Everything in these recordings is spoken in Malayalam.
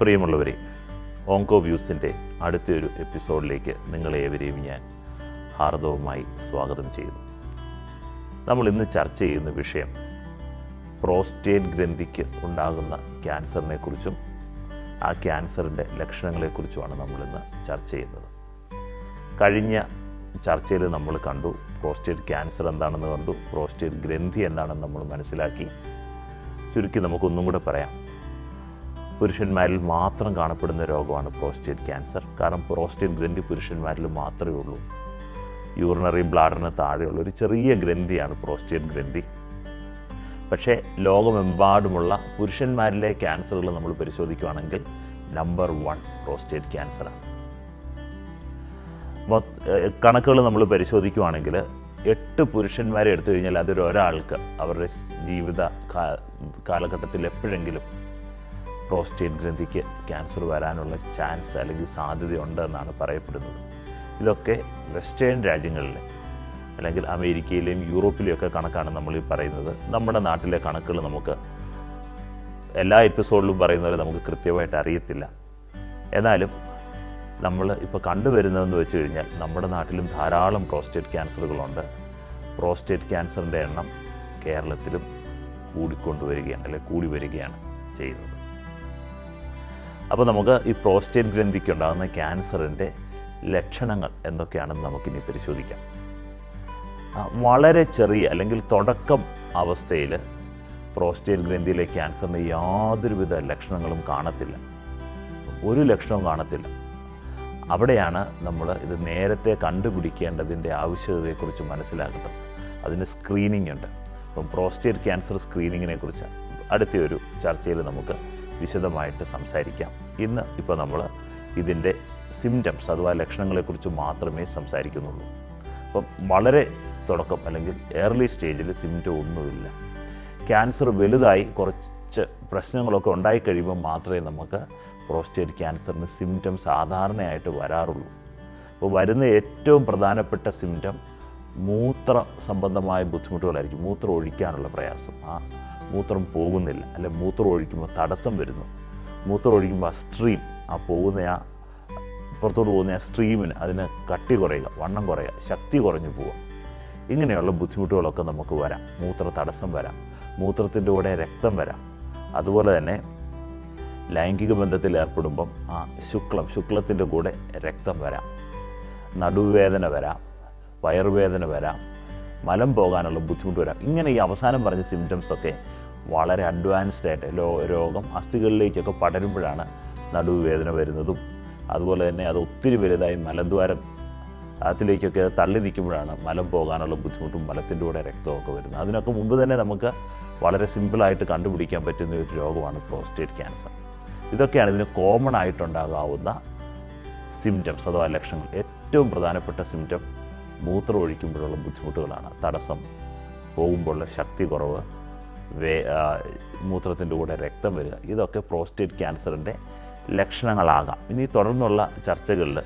പ്രിയമുള്ളവരെ, ഓങ്കോ വ്യൂസിൻ്റെ അടുത്തൊരു എപ്പിസോഡിലേക്ക് നിങ്ങളേവരെയും ഞാൻ ഹാർദവമായി സ്വാഗതം ചെയ്യുന്നു. നമ്മൾ ഇന്ന് ചർച്ച ചെയ്യുന്ന വിഷയം പ്രോസ്റ്റേറ്റ് ഗ്രന്ഥിക്ക് ഉണ്ടാകുന്ന ക്യാൻസറിനെ കുറിച്ചും ആ ക്യാൻസറിൻ്റെ ലക്ഷണങ്ങളെക്കുറിച്ചുമാണ് നമ്മളിന്ന് ചർച്ച ചെയ്യുന്നത്. കഴിഞ്ഞ ചർച്ചയിൽ നമ്മൾ കണ്ടു പ്രോസ്റ്റേറ്റ് ക്യാൻസർ എന്താണെന്ന് കണ്ടു, പ്രോസ്റ്റേറ്റ് ഗ്രന്ഥി എന്താണെന്ന് നമ്മൾ മനസ്സിലാക്കി. ചുരുക്കി നമുക്കൊന്നും കൂടെ പറയാം. പുരുഷന്മാരിൽ മാത്രം കാണപ്പെടുന്ന രോഗമാണ് പ്രോസ്റ്റേറ്റ് ക്യാൻസർ. കാരണം പ്രോസ്റ്റേറ്റ് ഗ്രന്ഥി പുരുഷന്മാരിൽ മാത്രമേ ഉള്ളൂ. യൂറിനറി ബ്ലാഡറിന് താഴെയുള്ള ഒരു ചെറിയ ഗ്രന്ഥിയാണ് പ്രോസ്റ്റേറ്റ് ഗ്രന്ഥി. പക്ഷേ ലോകമെമ്പാടുമുള്ള പുരുഷന്മാരിലെ ക്യാൻസറുകൾ നമ്മൾ പരിശോധിക്കുകയാണെങ്കിൽ നമ്പർ 1 പ്രോസ്റ്റേറ്റ് ക്യാൻസറാണ്. കണക്കുകൾ നമ്മൾ പരിശോധിക്കുകയാണെങ്കിൽ 8 പുരുഷന്മാരെ എടുത്തു കഴിഞ്ഞാൽ ഒരാൾക്ക് അവരുടെ ജീവിത കാലഘട്ടത്തിൽ എപ്പോഴെങ്കിലും പ്രോസ്റ്റേറ്റ് ഗ്രന്ഥിക്ക് ക്യാൻസർ വരാനുള്ള ചാൻസ് അല്ലെങ്കിൽ സാധ്യതയുണ്ട് എന്നാണ് പറയപ്പെടുന്നത്. ഇതൊക്കെ വെസ്റ്റേൺ രാജ്യങ്ങളിൽ അല്ലെങ്കിൽ അമേരിക്കയിലെയും യൂറോപ്പിലെയൊക്കെ കണക്കാണ് നമ്മൾ ഈ പറയുന്നത്. നമ്മുടെ നാട്ടിലെ കണക്കുകൾ നമുക്ക് എല്ലാ എപ്പിസോഡിലും പറയുന്നവരെ നമുക്ക് കൃത്യമായിട്ട് അറിയത്തില്ല. എന്നാലും നമ്മൾ ഇപ്പോൾ കണ്ടുവരുന്നതെന്ന് വെച്ച് കഴിഞ്ഞാൽ നമ്മുടെ നാട്ടിലും ധാരാളം പ്രോസ്റ്റേറ്റ് ക്യാൻസറുകളുണ്ട്. പ്രോസ്റ്റേറ്റ് ക്യാൻസറിൻ്റെ എണ്ണം കേരളത്തിലും കൂടിക്കൊണ്ടുവരികയാണ് അല്ലെങ്കിൽ കൂടി വരികയാണ് ചെയ്യുന്നത്. അപ്പോൾ നമുക്ക് ഈ പ്രോസ്റ്റേറ്റ് ഗ്രന്ഥിക്കുണ്ടാകുന്ന ക്യാൻസറിൻ്റെ ലക്ഷണങ്ങൾ എന്തൊക്കെയാണെന്ന് നമുക്കിനി പരിശോധിക്കാം. വളരെ ചെറിയ അല്ലെങ്കിൽ തുടക്കം അവസ്ഥയിൽ പ്രോസ്റ്റേറ്റ് ഗ്രന്ഥിയിലെ ക്യാൻസറിന് യാതൊരുവിധ ലക്ഷണങ്ങളും കാണത്തില്ല, ഒരു ലക്ഷണവും കാണത്തില്ല. അവിടെയാണ് നമ്മൾ ഇത് നേരത്തെ കണ്ടുപിടിക്കേണ്ടതിൻ്റെ ആവശ്യകതയെക്കുറിച്ച് മനസ്സിലാക്കുന്നത്. അതിന് സ്ക്രീനിങ് ഉണ്ട്. അപ്പം പ്രോസ്റ്റേറ്റ് ക്യാൻസർ സ്ക്രീനിങ്ങിനെ കുറിച്ച് അടുത്തൊരു ചർച്ചയിൽ നമുക്ക് വിശദമായിട്ട് സംസാരിക്കാം. ഇപ്പോൾ നമ്മൾ ഇതിൻ്റെ സിംറ്റംസ് അഥവാ ലക്ഷണങ്ങളെക്കുറിച്ച് മാത്രമേ സംസാരിക്കുന്നുള്ളൂ. അപ്പം വളരെ തുടക്കം അല്ലെങ്കിൽ ഏർലി സ്റ്റേജിൽ സിംറ്റം ഒന്നുമില്ല. ക്യാൻസർ വലുതായി കുറച്ച് പ്രശ്നങ്ങളൊക്കെ ഉണ്ടായിക്കഴിയുമ്പോൾ മാത്രമേ നമുക്ക് പ്രോസ്റ്റേറ്റ് ക്യാൻസറിന് സിംറ്റം സാധാരണയായിട്ട് വരാറുള്ളൂ. അപ്പോൾ വരുന്ന ഏറ്റവും പ്രധാനപ്പെട്ട സിംറ്റം മൂത്ര സംബന്ധമായ ബുദ്ധിമുട്ടുകളായിരിക്കും. മൂത്രം ഒഴിക്കാനുള്ള പ്രയാസം, ആ മൂത്രം പോകുന്നില്ല, അല്ലെങ്കിൽ മൂത്രം ഒഴിക്കുമ്പോൾ തടസ്സം വരുന്നു. മൂത്രം ഒഴിക്കുമ്പോൾ ആ പോകുന്ന പുറത്തോട്ട് പോകുന്ന ആ സ്ട്രീമിന് അതിന് കട്ടി കുറയുക, വണ്ണം കുറയുക, ശക്തി കുറഞ്ഞു പോവുക. ഇങ്ങനെയുള്ള ബുദ്ധിമുട്ടുകളൊക്കെ നമുക്ക് വരാം. മൂത്ര തടസ്സം വരാം, മൂത്രത്തിൻ്റെ കൂടെ രക്തം വരാം. അതുപോലെ തന്നെ ലൈംഗിക ബന്ധത്തിൽ ഏർപ്പെടുമ്പം ആ ശുക്ലത്തിൻ്റെ കൂടെ രക്തം വരാം, നടുവേദന വരാം, വയറുവേദന വരാം, മലം പോകാനുള്ള ബുദ്ധിമുട്ട് വരാം. ഇങ്ങനെ ഈ അവസാനം പറഞ്ഞ സിംറ്റംസൊക്കെ വളരെ അഡ്വാൻസ്ഡ് ആയിട്ട് രോഗം അസ്ഥികളിലേക്കൊക്കെ പടരുമ്പോഴാണ് നടുവേദന വരുന്നതും, അതുപോലെ തന്നെ അത് ഒത്തിരി വലുതായി മലദ്വാരം അതിലേക്കൊക്കെ തള്ളി നിൽക്കുമ്പോഴാണ് മലം പോകാനുള്ള ബുദ്ധിമുട്ടും മലത്തിൻ്റെ കൂടെ രക്തമൊക്കെ വരുന്നത്. അതിനൊക്കെ മുമ്പ് തന്നെ നമുക്ക് വളരെ സിമ്പിളായിട്ട് കണ്ടുപിടിക്കാൻ പറ്റുന്ന ഒരു രോഗമാണ് പ്രോസ്റ്റേറ്റ് ക്യാൻസർ. ഇതൊക്കെയാണ് ഇതിന് കോമൺ ആയിട്ടുണ്ടാകാവുന്ന സിംറ്റംസ് അഥവാ ലക്ഷണങ്ങൾ. ഏറ്റവും പ്രധാനപ്പെട്ട സിംറ്റം മൂത്രം ഒഴിക്കുമ്പോഴുള്ള ബുദ്ധിമുട്ടുകളാണ്. തടസ്സം, പോകുമ്പോഴുള്ള ശക്തി കുറവ്, മൂത്രത്തിൻ്റെ കൂടെ രക്തം വരിക. ഇതൊക്കെ പ്രോസ്റ്റേറ്റ് ക്യാൻസറിൻ്റെ ലക്ഷണങ്ങളാകാം. ഇനി തുടർന്നുള്ള ചർച്ചകളിൽ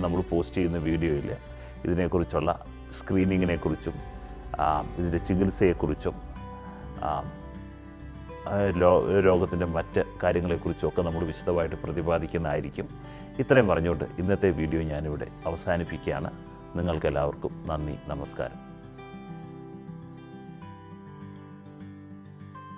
നമ്മൾ പോസ്റ്റ് ചെയ്യുന്ന വീഡിയോയിൽ ഇതിനെക്കുറിച്ചുള്ള സ്ക്രീനിങ്ങിനെക്കുറിച്ചും ഇതിൻ്റെ ചികിത്സയെക്കുറിച്ചും രോഗത്തിൻ്റെ മറ്റ് കാര്യങ്ങളെക്കുറിച്ചുമൊക്കെ നമ്മൾ വിശദമായിട്ട് പ്രതിപാദിക്കുന്നതായിരിക്കും. ഇത്രയും പറഞ്ഞുകൊണ്ട് ഇന്നത്തെ വീഡിയോ ഞാനിവിടെ അവസാനിപ്പിക്കുകയാണ്. നിങ്ങൾക്കെല്ലാവർക്കും നന്ദി, നമസ്കാരം.